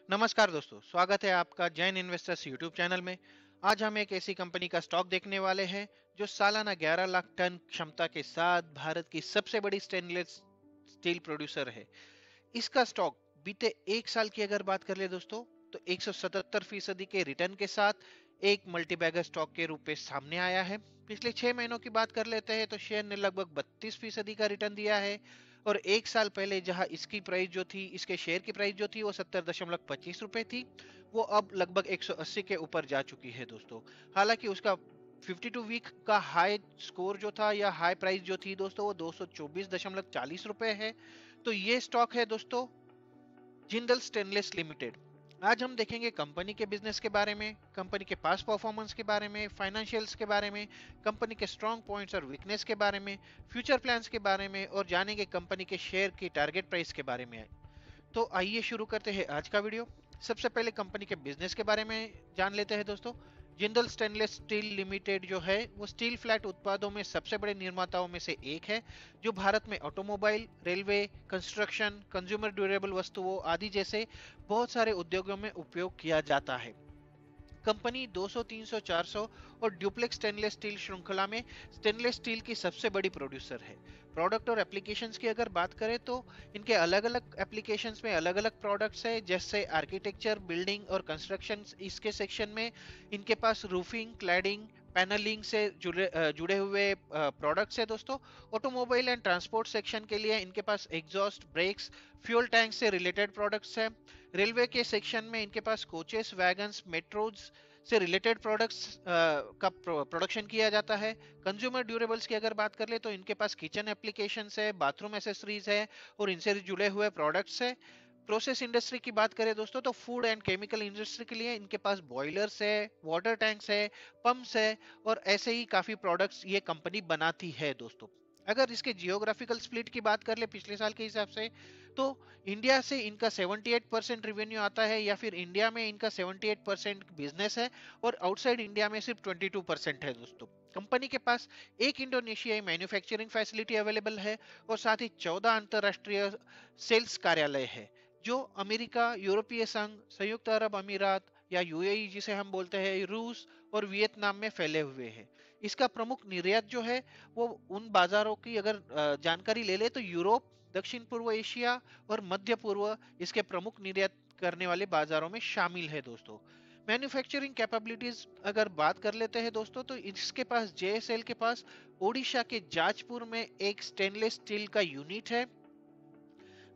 नमस्कार दोस्तों, स्वागत है आपका जैन इन्वेस्टर्स यूट्यूब चैनल में। आज हम एक ऐसी कंपनी का स्टॉक देखने वाले हैं जो सालाना 11 लाख टन क्षमता के साथ भारत की सबसे बड़ी स्टेनलेस स्टील प्रोड्यूसर है। इसका स्टॉक बीते एक साल की अगर बात कर ले दोस्तों, तो 177% के रिटर्न के साथ एक मल्टीबैगर स्टॉक के रूप में सामने आया है। पिछले 6 महीनों की बात कर लेते हैं तो शेयर ने लगभग 32% का रिटर्न दिया है। और एक साल पहले जहां इसकी प्राइस जो थी, इसके शेयर की प्राइस जो थी वो 70.25 रुपए थी, वो अब लगभग 180 के ऊपर जा चुकी है दोस्तों। हालांकि उसका 52 वीक का हाई स्कोर जो था या हाई प्राइस जो थी दोस्तों, वो 224.40 रुपए है। तो ये स्टॉक है दोस्तों जिंदल स्टेनलेस लिमिटेड। आज हम देखेंगे कंपनी के बिजनेस के बारे में, कंपनी के पास परफॉर्मेंस के बारे में, फाइनेंशियल्स के बारे में, कंपनी के स्ट्रॉन्ग पॉइंट्स और वीकनेस के बारे में, फ्यूचर प्लान्स के बारे में, और जानेंगे कंपनी के शेयर की टारगेट प्राइस के बारे में। तो आइए शुरू करते हैं आज का वीडियो। सबसे पहले कंपनी के बिजनेस के बारे में जान लेते हैं दोस्तों। जिंदल स्टेनलेस स्टील लिमिटेड जो है वो स्टील फ्लैट उत्पादों में सबसे बड़े निर्माताओं में से एक है, जो भारत में automobile, railway, construction, consumer durable वस्तुओं आदि जैसे बहुत सारे उद्योगों में उपयोग किया जाता है। कंपनी 200, 300, 400 और ड्यूप्लेक्स स्टेनलेस स्टील श्रृंखला में स्टेनलेस स्टील की सबसे बड़ी प्रोड्यूसर है। प्रोडक्ट और एप्लीकेशंस की अगर बात करें तो इनके अलग अलग एप्लीकेशंस में अलग अलग प्रोडक्ट्स है, जैसे आर्किटेक्चर, बिल्डिंग और कंस्ट्रक्शन इसके सेक्शन में इनके पास रूफिंग, क्लैडिंग, पैनलिंग से जुड़े हुए प्रोडक्ट्स है दोस्तों। ऑटोमोबाइल एंड ट्रांसपोर्ट सेक्शन के लिए इनके पास एग्जॉस्ट, ब्रेक्स, फ्यूल टैंक से रिलेटेड प्रोडक्ट्स है। रेलवे के सेक्शन में इनके पास कोचेस, वैगन्स, मेट्रोज से रिलेटेड प्रोडक्ट्स का प्रोडक्शन किया जाता है। कंज्यूमर ड्यूरेबल्स की अगर बात कर ले तो इनके पास किचन एप्लीकेशंस है, बाथरूम एसेसरीज है और इनसे जुड़े हुए प्रोडक्ट्स है। प्रोसेस इंडस्ट्री की बात करें दोस्तों, तो फूड एंड केमिकल इंडस्ट्री के लिए इनके पास बॉयलर्स है, वाटर टैंक्स है, पंप्स है और ऐसे ही काफी प्रोडक्ट्स ये कंपनी बनाती है दोस्तों। अगर इसके जियोग्राफिकल स्प्लिट की बात कर ले पिछले साल के हिसाब से, तो इंडिया से इनका 78% रिवेन्यू आता है, या फिर इंडिया में इनका 78% बिजनेस है और आउटसाइड इंडिया में सिर्फ 22% है दोस्तों। कंपनी के पास एक इंडोनेशियाई मैन्युफैक्चरिंग फैसिलिटी अवेलेबल है और साथ ही 14 अंतरराष्ट्रीय सेल्स कार्यालय है, जो अमेरिका, यूरोपीय संघ, संयुक्त अरब अमीरात या यूएई जिसे हम बोलते हैं, रूस और वियतनाम में फैले हुए हैं। इसका प्रमुख निर्यात जो है वो उन बाजारों की अगर जानकारी ले ले तो यूरोप, दक्षिण पूर्व एशिया और मध्य पूर्व इसके प्रमुख निर्यात करने वाले बाजारों में शामिल है दोस्तों। मैन्युफैक्चरिंग कैपेबिलिटीज अगर बात कर लेते हैं दोस्तों, तो इसके पास जेएसएल के पास ओडिशा के जाजपुर में एक स्टेनलेस स्टील का यूनिट है,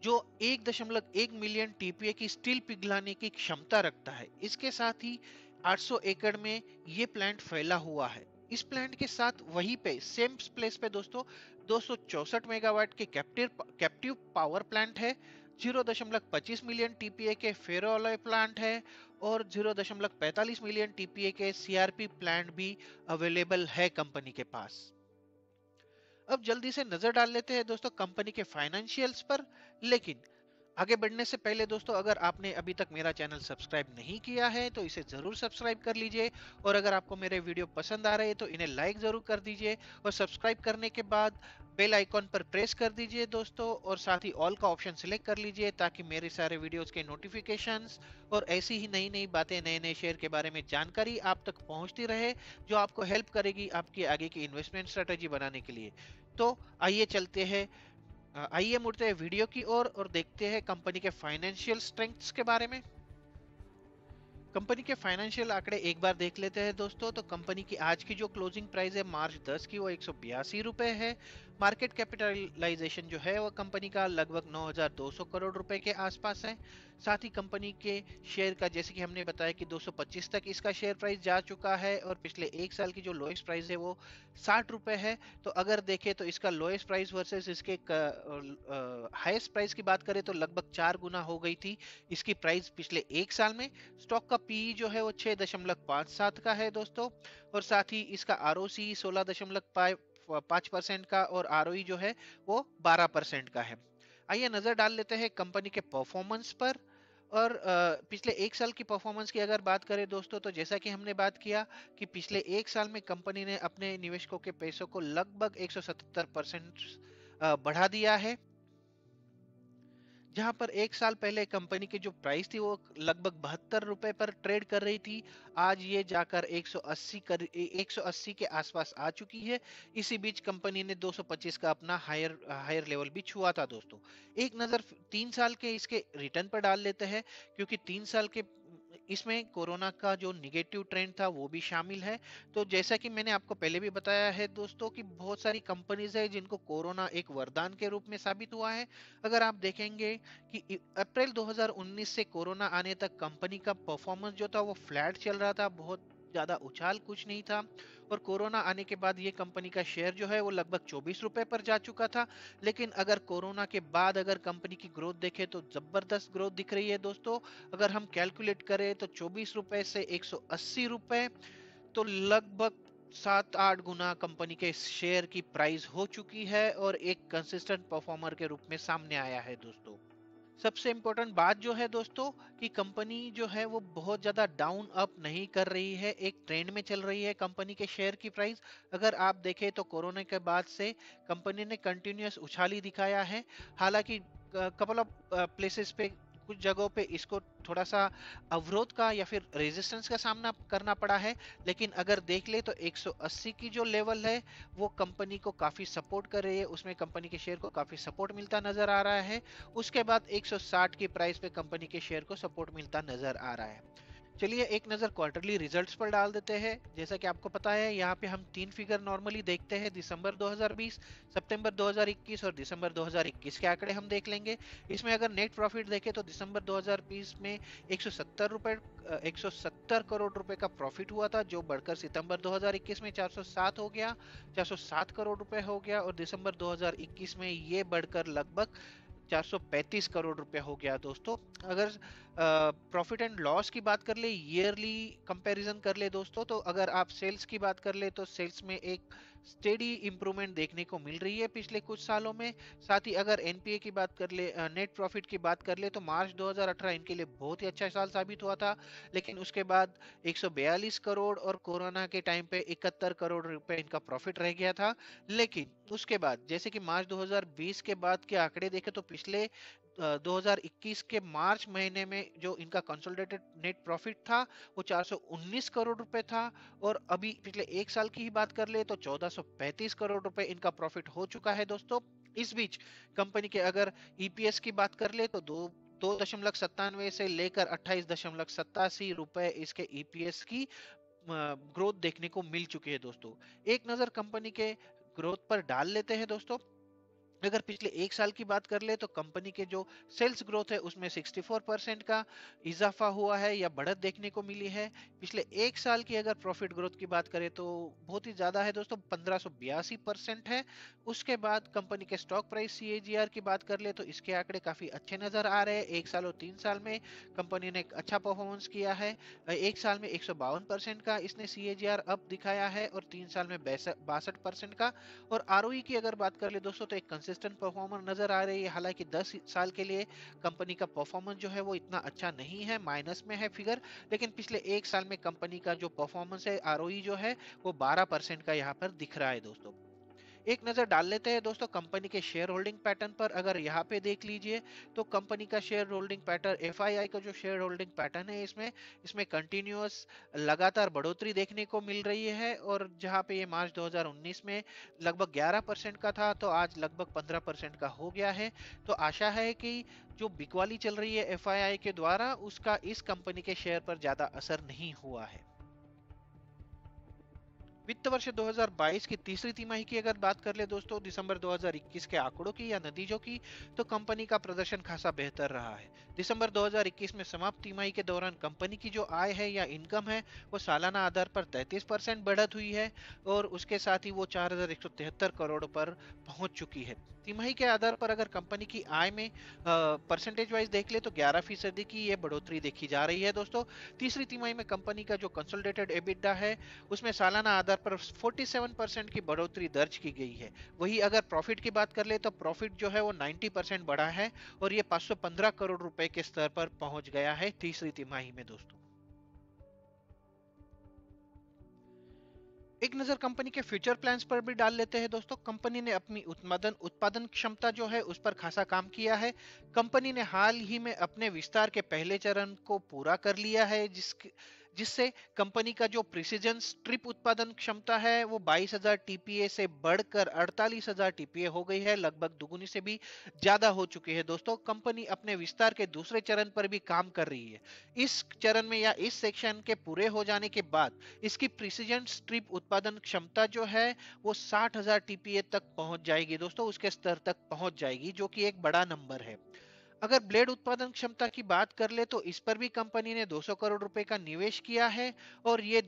जो 1.1 मिलियन टीपीए की स्टील पिघलाने की क्षमता रखता है। इसके साथ ही 800 एकड़ में ये प्लांट फैला हुआ है। इस प्लांट के साथ वहीं पे सेम प्लेस पे दोस्तों 264 मेगावाट के कैप्टिव पावर प्लांट है, 0.25 मिलियन टीपीए के फेरो अलॉय प्लांट है और 0.45 मिलियन टीपीए के सीआरपी प्लांट भी अवेलेबल है कंपनी के पास। अब जल्दी से नजर डाल लेते हैं दोस्तों कंपनी के फाइनेंशियल्स पर। लेकिन आगे बढ़ने से पहले दोस्तों, अगर आपने अभी तक मेरा चैनल सब्सक्राइब नहीं किया है तो इसे जरूर सब्सक्राइब कर लीजिए, और अगर आपको मेरे वीडियो पसंद आ रहे हैं तो इन्हें लाइक जरूर कर दीजिए, और सब्सक्राइब करने के बाद बेल आइकॉन पर प्रेस कर दीजिए दोस्तों, और साथ ही ऑल का ऑप्शन सिलेक्ट कर लीजिए ताकि मेरे सारे वीडियोस के नोटिफिकेशंस और ऐसी ही नई नई बातें, नए नए शेयर के बारे में जानकारी आप तक पहुंचती रहे, जो आपको हेल्प करेगी आपकी आगे की इन्वेस्टमेंट स्ट्रेटेजी बनाने के लिए। तो आइए चलते हैं, आइए मुड़ते हैं वीडियो की ओर और देखते हैं कंपनी के फाइनेंशियल स्ट्रेंथ्स के बारे में। कंपनी के फाइनेंशियल आंकड़े एक बार देख लेते हैं दोस्तों। तो कंपनी की आज की जो क्लोजिंग प्राइस है मार्च 10 की, वो 182 रुपए है। मार्केट कैपिटलाइजेशन जो है वो कंपनी का लगभग 9,200 करोड़ रुपए के आसपास है। साथ ही कंपनी के शेयर का, जैसे कि हमने बताया कि 225 तक इसका शेयर प्राइस जा चुका है, और पिछले एक साल की जो लोएस्ट प्राइस है वो 60 रुपए है। तो अगर देखें तो इसका लोएस्ट प्राइस वर्सेस इसके हाईएस्ट प्राइस की बात करें तो लगभग 4 गुना हो गई थी इसकी प्राइस पिछले एक साल में। स्टॉक का पीई जो है वो 6.57 का है दोस्तों, और साथ ही इसका आरओसी 16.5% का और आरओई जो है वो 12% का है। आइए नजर डाल लेते हैं कंपनी के परफॉर्मेंस पर। और पिछले एक साल की परफॉर्मेंस की अगर बात करें दोस्तों, तो जैसा कि हमने बात किया कि पिछले एक साल में कंपनी ने अपने निवेशकों के पैसों को लगभग 177% बढ़ा दिया है। जहां पर एक साल पहले कंपनी की जो प्राइस थी वो लगभग 72 रुपए पर ट्रेड कर रही थी, आज ये जाकर 180 के आसपास आ चुकी है। इसी बीच कंपनी ने 225 का अपना हायर हायर लेवल भी छुआ था दोस्तों। एक नजर 3 साल के इसके रिटर्न पर डाल लेते हैं, क्योंकि 3 साल के इसमें कोरोना का जो निगेटिव ट्रेंड था वो भी शामिल है। तो जैसा कि मैंने आपको पहले भी बताया है दोस्तों कि बहुत सारी कंपनीज है जिनको कोरोना एक वरदान के रूप में साबित हुआ है। अगर आप देखेंगे कि अप्रैल 2019 से कोरोना आने तक कंपनी का परफॉर्मेंस जो था वो फ्लैट चल रहा था, बहुत ज्यादा उछाल कुछ नहीं था। और कोरोना आने के बाद ये कंपनी का शेयर जो है वो लगभग 24 रुपए पर जा चुका था। लेकिन अगर कोरोना के बाद अगर कंपनी की ग्रोथ देखें तो जबरदस्त ग्रोथ दिख रही है दोस्तों। अगर हम कैलकुलेट करें तो 24 रुपए से 180 रुपए, तो लगभग 7-8 गुना कंपनी के शेयर की प्राइस हो चुकी है और एक कंसिस्टेंट परफॉर्मर के रूप में सामने आया है दोस्तों। सबसे इम्पोर्टेंट बात जो है दोस्तों कि कंपनी जो है वो बहुत ज्यादा डाउन अप नहीं कर रही है, एक ट्रेंड में चल रही है कंपनी के शेयर की प्राइस। अगर आप देखें तो कोरोना के बाद से कंपनी ने कंटिन्यूअस उछाल ही दिखाया है। हालांकि कपल ऑफ प्लेसेस पे, कुछ जगहों पे इसको थोड़ा सा अवरोध का या फिर रेजिस्टेंस का सामना करना पड़ा है। लेकिन अगर देख ले तो 180 की जो लेवल है वो कंपनी को काफी सपोर्ट कर रही है, उसमें कंपनी के शेयर को काफी सपोर्ट मिलता नजर आ रहा है। उसके बाद 160 की प्राइस पे कंपनी के शेयर को सपोर्ट मिलता नजर आ रहा है। चलिए एक नजर क्वार्टरली रिजल्ट्स पर डाल देते हैं। जैसा कि आपको पता है यहाँ पे हम तीन फिगर नॉर्मली देखते हैं, दिसंबर 2020, सितंबर 2021 और दिसंबर 2021 के आंकड़े हम देख लेंगे। इसमें अगर नेट प्रॉफिट देखें तो दिसंबर 2020 में 170 करोड़ रुपए का प्रॉफिट हुआ था, जो बढ़कर सितंबर 2021 में 407 हो गया, 407 करोड़ रुपए हो गया। और दिसंबर 2021 में ये बढ़कर लगभग 435 करोड़ रुपए हो गया दोस्तों। अगर प्रॉफिट एंड लॉस की बात कर ले, ईयरली कंपैरिजन कर ले दोस्तों, तो अगर आप सेल्स की बात कर ले तो सेल्स में एक स्टेडी इंप्रूवमेंट देखने को मिल रही है पिछले कुछ सालों में। साथ ही अगर एनपीए की बात कर ले, नेट प्रॉफिट की बात कर ले, तो मार्च 2018 इनके लिए बहुत ही अच्छा साल साबित हुआ था। लेकिन उसके बाद 142 करोड़ और कोरोना के टाइम पे 71 करोड़ रुपए इनका प्रॉफिट रह गया था। लेकिन उसके बाद जैसे कि मार्च 2020 के बाद के आंकड़े देखे तो पिछले 2021 के मार्च महीने में जो इनका कंसोलिडेटेड नेट प्रॉफिट था वो 419 करोड़ रुपए था। और अभी पिछले एक साल की ही बात कर ले तो 1435 करोड़ रुपए इनका प्रॉफिट हो चुका है दोस्तों। इस बीच कंपनी के अगर ईपीएस की बात कर ले तो 2.97 से लेकर 28.87 रुपए इसके ईपीएस की ग्रोथ देखने को मिल चुकी है दोस्तों। एक नजर कंपनी के ग्रोथ पर डाल लेते हैं दोस्तों। अगर पिछले एक साल की बात कर ले तो कंपनी के जो सेल्स ग्रोथ है उसमें 64% का इजाफा हुआ है या बढ़त देखने को मिली है। पिछले एक साल की अगर प्रॉफिट ग्रोथ की बात करें तो बहुत ही ज्यादा है दोस्तों, 1582% है। उसके बाद कंपनी के स्टॉक प्राइस सीएजीआर की बात कर ले तो इसके आंकड़े काफी अच्छे नजर आ रहे हैं। एक साल और 3 साल में कंपनी ने एक अच्छा परफॉर्मेंस किया है। एक साल में 152% का इसने सीएजीआर अप दिखाया है और 3 साल में 62% का। और आरओई की अगर बात कर ले दोस्तों तो एक कंसिस्टेंट परफॉर्मर नजर आ रही है। हालांकि 10 साल के लिए कंपनी का परफॉर्मेंस जो है वो इतना अच्छा नहीं है, माइनस में है फिगर। लेकिन पिछले एक साल में कंपनी का जो परफॉर्मेंस है, आरओई जो है वो 12% का यहाँ पर दिख रहा है दोस्तों। एक नजर डाल लेते हैं दोस्तों कंपनी के शेयर होल्डिंग पैटर्न पर। अगर यहाँ पे देख लीजिए तो कंपनी का शेयर होल्डिंग पैटर्न, एफआईआई का जो शेयर होल्डिंग पैटर्न है, इसमें इसमें कंटिन्यूअस लगातार बढ़ोतरी देखने को मिल रही है। और जहाँ पे ये मार्च 2019 में लगभग 11% का था तो आज लगभग 15% का हो गया है। तो आशा है कि जो बिकवाली चल रही है एफआईआई के द्वारा उसका इस कंपनी के शेयर पर ज्यादा असर नहीं हुआ है। वित्त वर्ष 2022 की तीसरी तिमाही की अगर बात कर ले दोस्तों, दिसंबर 2021 के आंकड़ों की या नतीजों की, तो कंपनी का प्रदर्शन खासा बेहतर रहा है। दिसंबर 2021 में समाप्त तिमाही के दौरान कंपनी की जो आय है या इनकम है वो सालाना आधार पर 33% बढ़त हुई है और उसके साथ ही वो 4173 करोड़ पर पहुंच चुकी है। तिमाही के आधार पर अगर कंपनी की आय में परसेंटेज वाइज देख ले तो 11% की ये बढ़ोतरी देखी जा रही है दोस्तों। तीसरी तिमाही में कंपनी का जो कंसोलिडेटेड एबिटडा है उसमें सालाना आधार पर 47% की बढ़ोतरी दर्ज की गई है। वही अगर प्रॉफिट की बात कर ले तो प्रॉफिट जो है वो 90% बढ़ा है और ये 515 करोड़ रुपए के स्तर पर पहुंच गया है तीसरी तिमाही में दोस्तों। एक नजर कंपनी के फ्यूचर प्लान्स पर भी डाल लेते हैं दोस्तों। कंपनी ने अपनी उत्पादन उत्पादन क्षमता जो है उस पर खासा काम किया है। कंपनी ने हाल ही में अपने विस्तार के पहले चरण को पूरा कर लिया है, जिससे कंपनी का जो प्रिसीजन स्ट्रिप उत्पादन क्षमता है वो 22,000 टीपीए से बढ़कर 48,000 टीपीए हो गई है, लगभग दुगुनी से भी ज्यादा हो चुकी है दोस्तों। कंपनी अपने विस्तार के दूसरे चरण पर भी काम कर रही है। इस चरण में या इस सेक्शन के पूरे हो जाने के बाद इसकी प्रिसीजन स्ट्रिप उत्पादन क्षमता जो है वो 60,000 टीपीए तक पहुंच जाएगी दोस्तों, उसके स्तर तक पहुंच जाएगी, जो कि एक बड़ा नंबर है। अगर ब्लेड उत्पादन क्षमता की बात कर ले तो इस पर भी कंपनी ने 200 करोड़ रुपए का निवेश किया है। और ये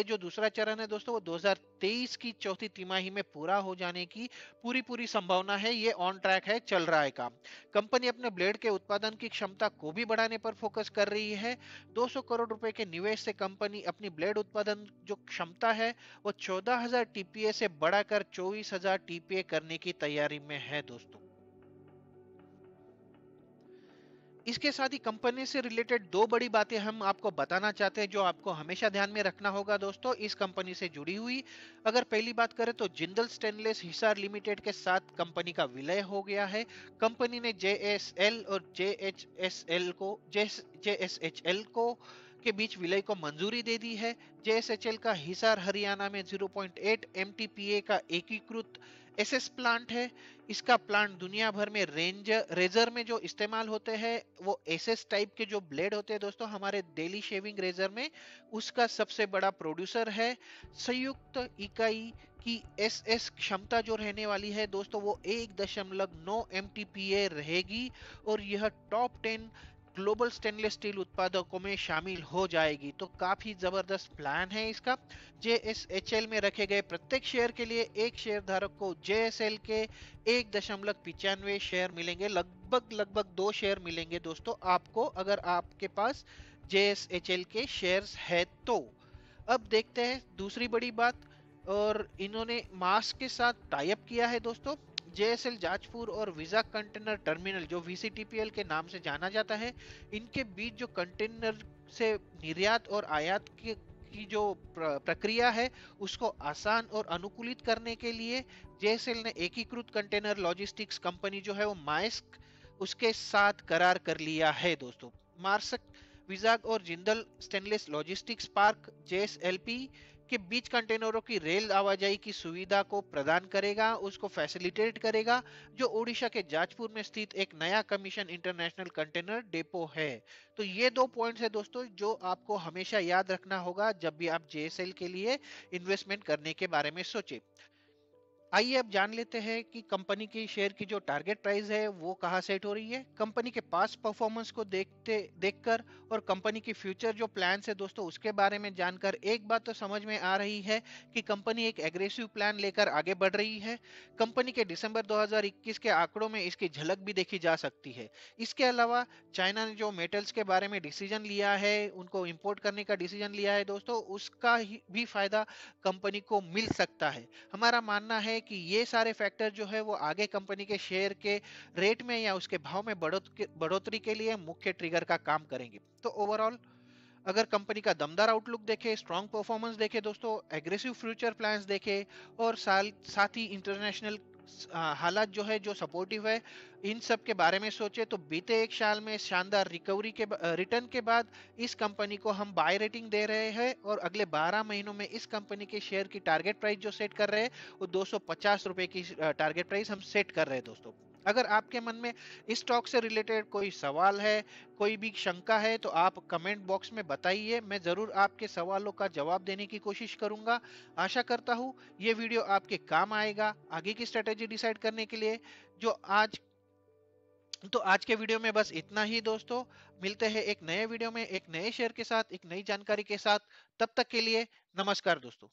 जो दूसरा चरण है दोस्तों वो 2023 की चौथी तिमाही में पूरा हो जाने की पूरी पूरी संभावना है। ये ऑन ट्रैक है, चल रहा है काम। कंपनी अपने ब्लेड के उत्पादन की क्षमता को भी बढ़ाने पर फोकस कर रही है। 200 करोड़ रुपए के निवेश से कंपनी अपनी ब्लेड उत्पादन जो क्षमता है वो 14,000 टीपीए से बढ़ाकर 24,000 टीपीए करने की तैयारी में है दोस्तों। इसके साथ ही कंपनी से रिलेटेड दो बड़ी बातें हम आपको बताना चाहते हैं जो आपको हमेशा ध्यान में रखना होगा दोस्तों इस कंपनी से जुड़ी हुई। अगर पहली बात करें तो जिंदल स्टेनलेस हिसार लिमिटेड के साथ कंपनी का विलय हो गया है। कंपनी ने जेएसएल और जेएसएचएल को के बीच विलय को मंजूरी दे दी है। जेएसएचएल का हिसार हरियाणा में 0.8 एमटीपीए का एकीकृत एसएस प्लांट है। इसका प्लांट दुनिया भर में रेजर में जो इस्तेमाल होते हैं वो एसएस टाइप के जो ब्लेड होते हैं दोस्तों हमारे डेली शेविंग रेजर में, उसका सबसे बड़ा प्रोड्यूसर है। संयुक्त इकाई की एसएस क्षमता जो रहने वाली है दोस्तों वो 1.9 एमटीपीए रहेगी और यह टॉप 10 ग्लोबल स्टेनलेस स्टील उत्पादकों में शामिल हो जाएगी। तो काफी जबरदस्त प्लान है इसका। जेएसएचएल में रखे गए प्रत्येक शेयर के लिए एक शेयर धारक को जेएसएल के 1.95 शेयर मिलेंगे, लगभग लगभग 2 शेयर मिलेंगे दोस्तों आपको अगर आपके पास जेएसएचएल के शेयर्स है तो। अब देखते हैं दूसरी बड़ी बात। और इन्होंने मास के साथ टाई अप किया है दोस्तों। जेएसएल जाजपुर और विजाग कंटेनर टर्मिनल जो वीसीटीपीएल के नाम से जाना जाता है, इनके बीच जो कंटेनर से निर्यात और आयात की जो प्रक्रिया है उसको आसान और अनुकूलित करने के लिए जेएसएल ने एकीकृत कंटेनर लॉजिस्टिक्स कंपनी जो है वो मायस्क उसके साथ करार कर लिया है दोस्तों। मार्सक विजाग और जिंदल स्टेनलेस लॉजिस्टिक्स पार्क जेएसएलपी के बीच कंटेनरों की रेल आवाजाही की सुविधा को प्रदान करेगा, उसको फैसिलिटेट करेगा, जो ओडिशा के जाजपुर में स्थित एक नया कमीशन इंटरनेशनल कंटेनर डेपो है। तो ये दो पॉइंट्स है दोस्तों जो आपको हमेशा याद रखना होगा जब भी आप जेएसएल के लिए इन्वेस्टमेंट करने के बारे में सोचे। आइए अब जान लेते हैं कि कंपनी की शेयर की जो टारगेट प्राइस है वो कहाँ सेट हो रही है। कंपनी के पास परफॉर्मेंस को देखकर और कंपनी की फ्यूचर जो प्लान है दोस्तों उसके बारे में जानकर एक बात तो समझ में आ रही है कि कंपनी एक एग्रेसिव प्लान लेकर आगे बढ़ रही है। कंपनी के दिसंबर 2021 के आंकड़ों में इसकी झलक भी देखी जा सकती है। इसके अलावा चाइना ने जो मेटल्स के बारे में डिसीजन लिया है, उनको इंपोर्ट करने का डिसीजन लिया है दोस्तों, उसका भी फायदा कंपनी को मिल सकता है। हमारा मानना है कि ये सारे फैक्टर जो है वो आगे कंपनी के शेयर के रेट में या उसके भाव में बढ़ोतरी के लिए मुख्य ट्रिगर का काम करेंगे। तो ओवरऑल अगर कंपनी का दमदार आउटलुक देखे, स्ट्रॉन्ग परफॉर्मेंस देखे दोस्तों, एग्रेसिव फ्यूचर प्लान्स देखे और साथ ही इंटरनेशनल हालात जो है जो सपोर्टिव है, इन सब के बारे में सोचे तो बीते एक साल में शानदार रिकवरी के रिटर्न के बाद इस कंपनी को हम बाय रेटिंग दे रहे हैं और अगले 12 महीनों में इस कंपनी के शेयर की टारगेट प्राइस जो सेट कर रहे हैं वो 250 रुपए की टारगेट प्राइस हम सेट कर रहे हैं दोस्तों। अगर आपके मन में इस स्टॉक से रिलेटेड कोई सवाल है, कोई भी शंका है तो आप कमेंट बॉक्स में बताइए, मैं जरूर आपके सवालों का जवाब देने की कोशिश करूंगा। आशा करता हूँ ये वीडियो आपके काम आएगा आगे की स्ट्रेटेजी डिसाइड करने के लिए। जो आज तो आज के वीडियो में बस इतना ही दोस्तों। मिलते हैं एक नए वीडियो में एक नए शेयर के साथ, एक नई जानकारी के साथ। तब तक के लिए नमस्कार दोस्तों।